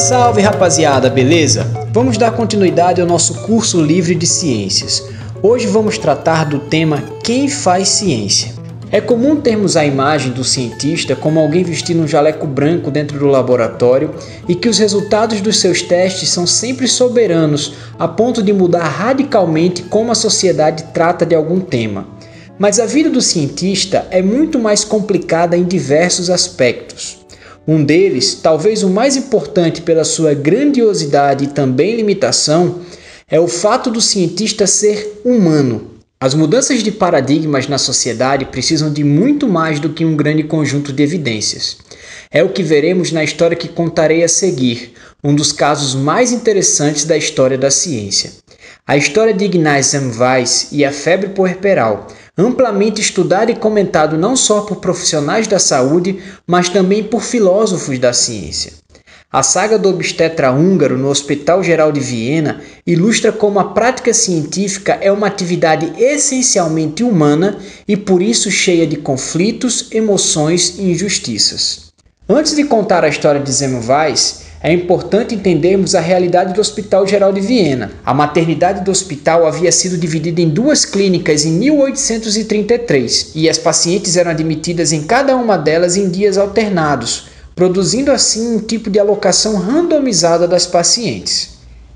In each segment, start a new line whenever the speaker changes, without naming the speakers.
Salve rapaziada, beleza? Vamos dar continuidade ao nosso curso livre de ciências. Hoje vamos tratar do tema Quem faz ciência? É comum termos a imagem do cientista como alguém vestindo um jaleco branco dentro do laboratório e que os resultados dos seus testes são sempre soberanos a ponto de mudar radicalmente como a sociedade trata de algum tema. Mas a vida do cientista é muito mais complicada em diversos aspectos. Um deles, talvez o mais importante pela sua grandiosidade e também limitação, é o fato do cientista ser humano. As mudanças de paradigmas na sociedade precisam de muito mais do que um grande conjunto de evidências. É o que veremos na história que contarei a seguir, um dos casos mais interessantes da história da ciência. A história de Ignaz Semmelweis e a febre puerperal, amplamente estudado e comentado não só por profissionais da saúde, mas também por filósofos da ciência. A saga do obstetra húngaro no Hospital Geral de Viena ilustra como a prática científica é uma atividade essencialmente humana e por isso cheia de conflitos, emoções e injustiças. Antes de contar a história de Semmelweis, é importante entendermos a realidade do Hospital Geral de Viena. A maternidade do hospital havia sido dividida em duas clínicas em 1833 e as pacientes eram admitidas em cada uma delas em dias alternados, produzindo assim um tipo de alocação randomizada das pacientes.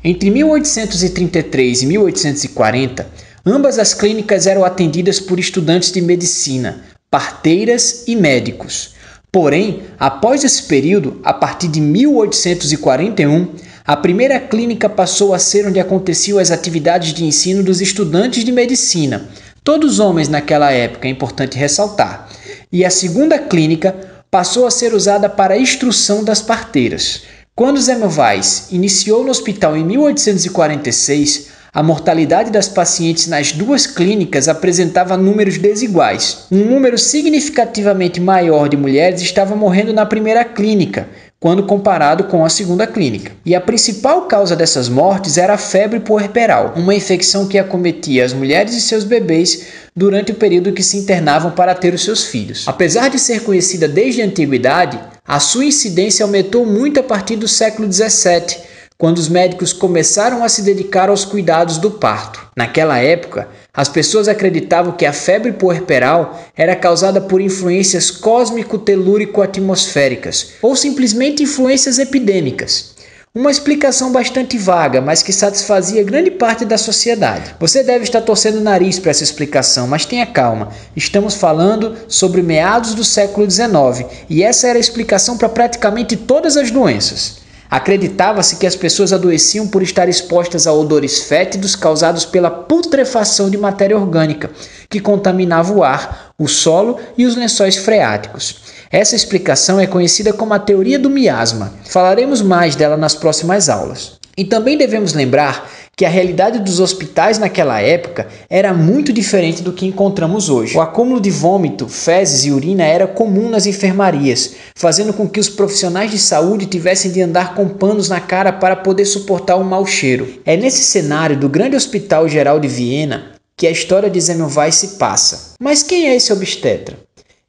Entre 1833 e 1840, ambas as clínicas eram atendidas por estudantes de medicina, parteiras e médicos. Porém, após esse período, a partir de 1841, a primeira clínica passou a ser onde aconteciam as atividades de ensino dos estudantes de medicina, todos homens naquela época, é importante ressaltar, e a segunda clínica passou a ser usada para a instrução das parteiras. Quando Semmelweis iniciou no hospital em 1846, a mortalidade das pacientes nas duas clínicas apresentava números desiguais. Um número significativamente maior de mulheres estava morrendo na primeira clínica, quando comparado com a segunda clínica. E a principal causa dessas mortes era a febre puerperal, uma infecção que acometia as mulheres e seus bebês durante o período que se internavam para ter os seus filhos. Apesar de ser conhecida desde a antiguidade, a sua incidência aumentou muito a partir do século XVII, quando os médicos começaram a se dedicar aos cuidados do parto. Naquela época, as pessoas acreditavam que a febre puerperal era causada por influências cósmico-telúrico-atmosféricas, ou simplesmente influências epidêmicas. Uma explicação bastante vaga, mas que satisfazia grande parte da sociedade. Você deve estar torcendo o nariz para essa explicação, mas tenha calma. Estamos falando sobre meados do século XIX, e essa era a explicação para praticamente todas as doenças. Acreditava-se que as pessoas adoeciam por estar expostas a odores fétidos causados pela putrefação de matéria orgânica, que contaminava o ar, o solo e os lençóis freáticos. Essa explicação é conhecida como a teoria do miasma. Falaremos mais dela nas próximas aulas. E também devemos lembrar que a realidade dos hospitais naquela época era muito diferente do que encontramos hoje. O acúmulo de vômito, fezes e urina era comum nas enfermarias, fazendo com que os profissionais de saúde tivessem de andar com panos na cara para poder suportar o mau cheiro. É nesse cenário do grande Hospital Geral de Viena que a história de Semmelweis se passa. Mas quem é esse obstetra?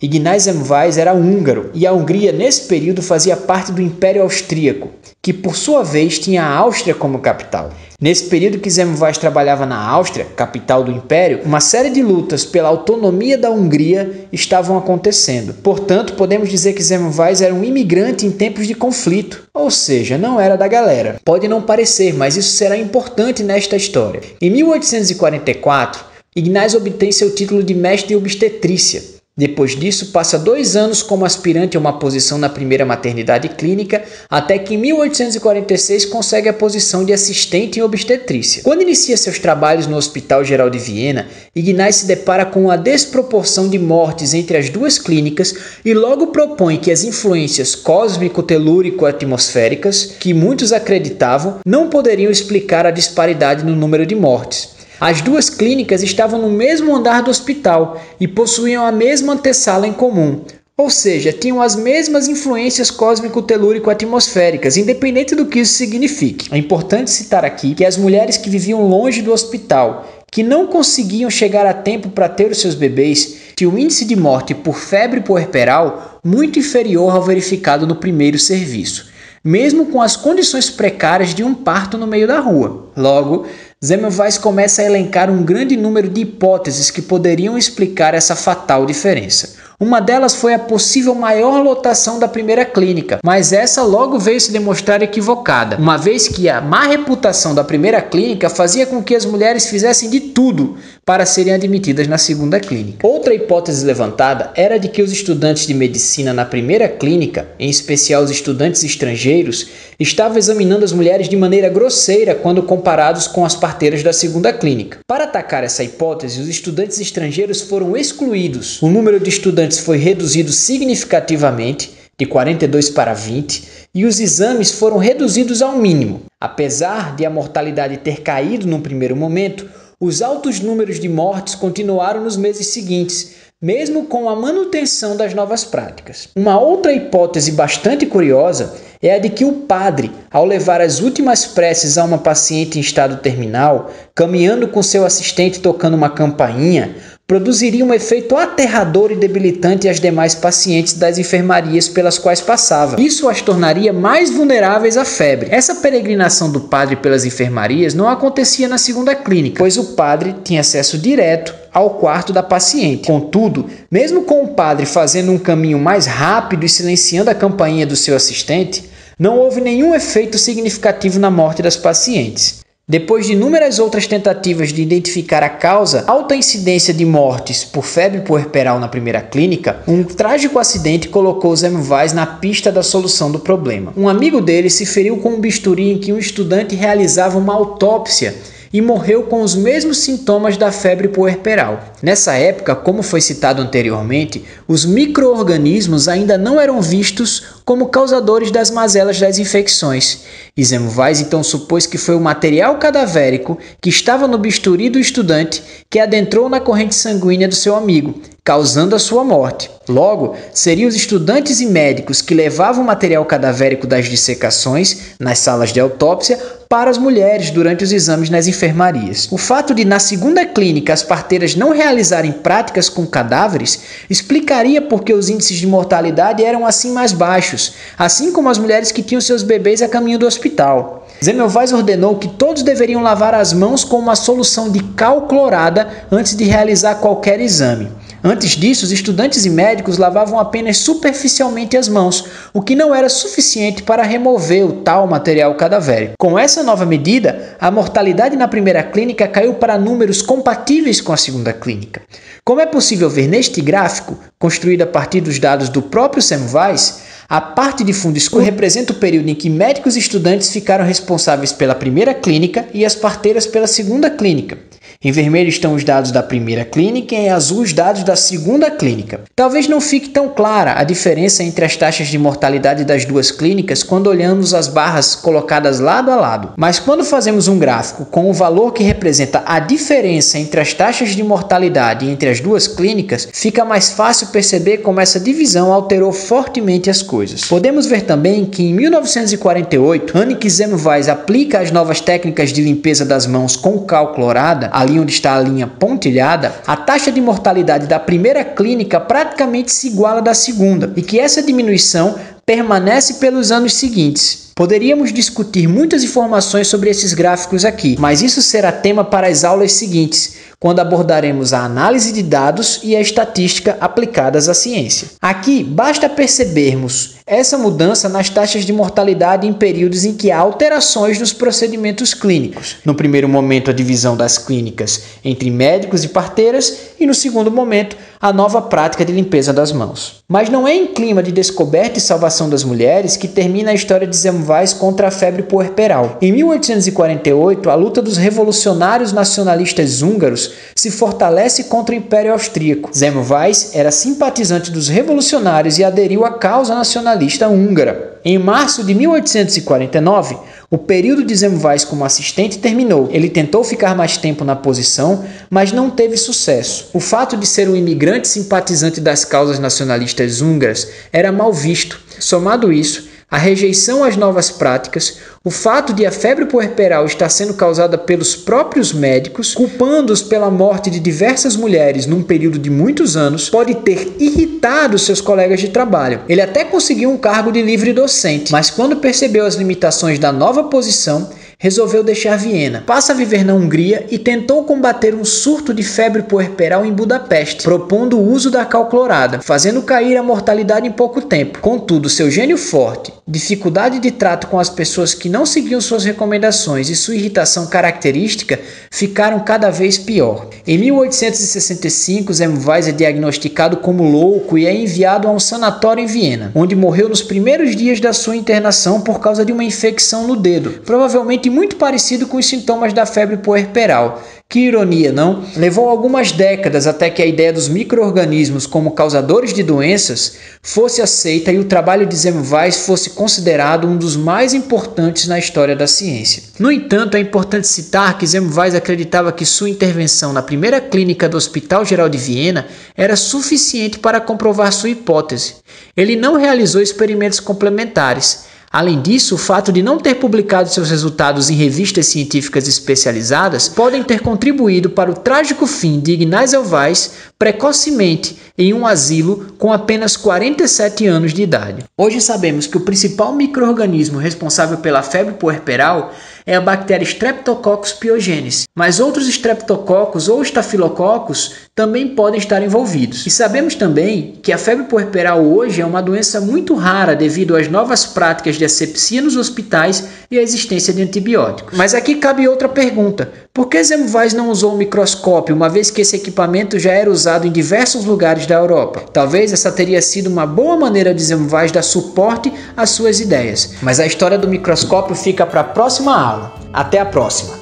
Ignaz Semmelweis era húngaro e a Hungria nesse período fazia parte do Império Austríaco, que por sua vez tinha a Áustria como capital. Nesse período que Semmelweis trabalhava na Áustria, capital do Império, uma série de lutas pela autonomia da Hungria estavam acontecendo. Portanto, podemos dizer que Semmelweis era um imigrante em tempos de conflito, ou seja, não era da galera. Pode não parecer, mas isso será importante nesta história. Em 1844, Ignaz obtém seu título de mestre em obstetrícia. Depois disso, passa 2 anos como aspirante a uma posição na primeira maternidade clínica, até que em 1846 consegue a posição de assistente em obstetrícia. Quando inicia seus trabalhos no Hospital Geral de Viena, Ignaz se depara com a desproporção de mortes entre as duas clínicas e logo propõe que as influências cósmico-telúrico-atmosféricas, que muitos acreditavam, não poderiam explicar a disparidade no número de mortes. As duas clínicas estavam no mesmo andar do hospital e possuíam a mesma antessala em comum, ou seja, tinham as mesmas influências cósmico-telúrico-atmosféricas, independente do que isso signifique. É importante citar aqui que as mulheres que viviam longe do hospital, que não conseguiam chegar a tempo para ter os seus bebês, tinham um índice de morte por febre puerperal muito inferior ao verificado no primeiro serviço. mesmo com as condições precárias de um parto no meio da rua. Logo, Semmelweis começa a elencar um grande número de hipóteses que poderiam explicar essa fatal diferença. Uma delas foi a possível maior lotação da primeira clínica, mas essa logo veio se demonstrar equivocada, uma vez que a má reputação da primeira clínica fazia com que as mulheres fizessem de tudo para serem admitidas na segunda clínica. Outra hipótese levantada era de que os estudantes de medicina na primeira clínica, em especial os estudantes estrangeiros, estavam examinando as mulheres de maneira grosseira quando comparados com as parteiras da segunda clínica. Para atacar essa hipótese, os estudantes estrangeiros foram excluídos. O número de estudantes foi reduzido significativamente, de 42 para 20, e os exames foram reduzidos ao mínimo. Apesar de a mortalidade ter caído no primeiro momento, os altos números de mortes continuaram nos meses seguintes, mesmo com a manutenção das novas práticas. Uma outra hipótese bastante curiosa é a de que o padre, ao levar as últimas preces a uma paciente em estado terminal, caminhando com seu assistente tocando uma campainha, produziria um efeito aterrador e debilitante às demais pacientes das enfermarias pelas quais passava. Isso as tornaria mais vulneráveis à febre. Essa peregrinação do padre pelas enfermarias não acontecia na segunda clínica, pois o padre tinha acesso direto ao quarto da paciente. Contudo, mesmo com o padre fazendo um caminho mais rápido e silenciando a campainha do seu assistente, não houve nenhum efeito significativo na morte das pacientes. Depois de inúmeras outras tentativas de identificar a causa, alta incidência de mortes por febre puerperal na primeira clínica, um trágico acidente colocou Semmelweis na pista da solução do problema. Um amigo dele se feriu com um bisturi em que um estudante realizava uma autópsia e morreu com os mesmos sintomas da febre puerperal. Nessa época, como foi citado anteriormente, os micro-organismos ainda não eram vistos como causadores das mazelas das infecções. E Semmelweis então supôs que foi o material cadavérico que estava no bisturi do estudante que adentrou na corrente sanguínea do seu amigo, causando a sua morte. Logo, seriam os estudantes e médicos que levavam o material cadavérico das dissecações nas salas de autópsia para as mulheres durante os exames nas enfermarias. O fato de, na segunda clínica, as parteiras não realizarem práticas com cadáveres explicaria por que os índices de mortalidade eram assim mais baixos, assim como as mulheres que tinham seus bebês a caminho do hospital. Semmelweis ordenou que todos deveriam lavar as mãos com uma solução de cal clorada antes de realizar qualquer exame. Antes disso, os estudantes e médicos lavavam apenas superficialmente as mãos, o que não era suficiente para remover o tal material cadavérico. Com essa nova medida, a mortalidade na primeira clínica caiu para números compatíveis com a segunda clínica. Como é possível ver neste gráfico, construído a partir dos dados do próprio Semmelweis, a parte de fundo escuro representa o período em que médicos e estudantes ficaram responsáveis pela primeira clínica e as parteiras pela segunda clínica. Em vermelho estão os dados da primeira clínica e em azul os dados da segunda clínica. Talvez não fique tão clara a diferença entre as taxas de mortalidade das duas clínicas quando olhamos as barras colocadas lado a lado. Mas quando fazemos um gráfico com o valor que representa a diferença entre as taxas de mortalidade entre as duas clínicas, fica mais fácil perceber como essa divisão alterou fortemente as coisas. Podemos ver também que em 1948, ano em que Semmelweis aplica as novas técnicas de limpeza das mãos com cal clorada, ali onde está a linha pontilhada, a taxa de mortalidade da primeira clínica praticamente se iguala à da segunda, e que essa diminuição permanece pelos anos seguintes. Poderíamos discutir muitas informações sobre esses gráficos aqui, mas isso será tema para as aulas seguintes, quando abordaremos a análise de dados e a estatística aplicadas à ciência. Aqui, basta percebermos essa mudança nas taxas de mortalidade em períodos em que há alterações nos procedimentos clínicos. No primeiro momento, a divisão das clínicas entre médicos e parteiras, e no segundo momento, a nova prática de limpeza das mãos. Mas não é em clima de descoberta e salvação das mulheres que termina a história de Semmelweis contra a febre puerperal. Em 1848, a luta dos revolucionários nacionalistas húngaros se fortalece contra o Império Austríaco. Semmelweis era simpatizante dos revolucionários e aderiu à causa nacionalista húngara. Em março de 1849, o período de Semmelweis como assistente terminou. Ele tentou ficar mais tempo na posição, mas não teve sucesso. O fato de ser um imigrante simpatizante das causas nacionalistas húngaras era mal visto. Somado isso, A rejeição às novas práticas, o fato de a febre puerperal estar sendo causada pelos próprios médicos, culpando-os pela morte de diversas mulheres num período de muitos anos, pode ter irritado seus colegas de trabalho. Ele até conseguiu um cargo de livre docente, mas quando percebeu as limitações da nova posição, resolveu deixar Viena, passa a viver na Hungria e tentou combater um surto de febre puerperal em Budapeste, propondo o uso da cal clorada, fazendo cair a mortalidade em pouco tempo. Contudo, seu gênio forte, dificuldade de trato com as pessoas que não seguiam suas recomendações e sua irritação característica ficaram cada vez pior. Em 1865, Semmelweis é diagnosticado como louco e é enviado a um sanatório em Viena, onde morreu nos primeiros dias da sua internação por causa de uma infecção no dedo, provavelmente muito parecido com os sintomas da febre puerperal. Que ironia, não? Levou algumas décadas até que a ideia dos micro-organismos como causadores de doenças fosse aceita e o trabalho de Semmelweis fosse considerado um dos mais importantes na história da ciência. No entanto, é importante citar que Semmelweis acreditava que sua intervenção na primeira clínica do Hospital Geral de Viena era suficiente para comprovar sua hipótese. Ele não realizou experimentos complementares. Além disso, o fato de não ter publicado seus resultados em revistas científicas especializadas podem ter contribuído para o trágico fim de Ignaz Semmelweis precocemente em um asilo com apenas 47 anos de idade. Hoje sabemos que o principal micro-organismo responsável pela febre puerperal é a bactéria Streptococcus pyogenes, mas outros streptococcus ou estafilococcus também podem estar envolvidos. E sabemos também que a febre puerperal hoje é uma doença muito rara devido às novas práticas de asepsia nos hospitais e à existência de antibióticos. Mas aqui cabe outra pergunta: por que Semmelweis não usou o microscópio, uma vez que esse equipamento já era usado em diversos lugares da Europa? Talvez essa teria sido uma boa maneira de Semmelweis dar suporte às suas ideias. Mas a história do microscópio fica para a próxima aula. Até a próxima!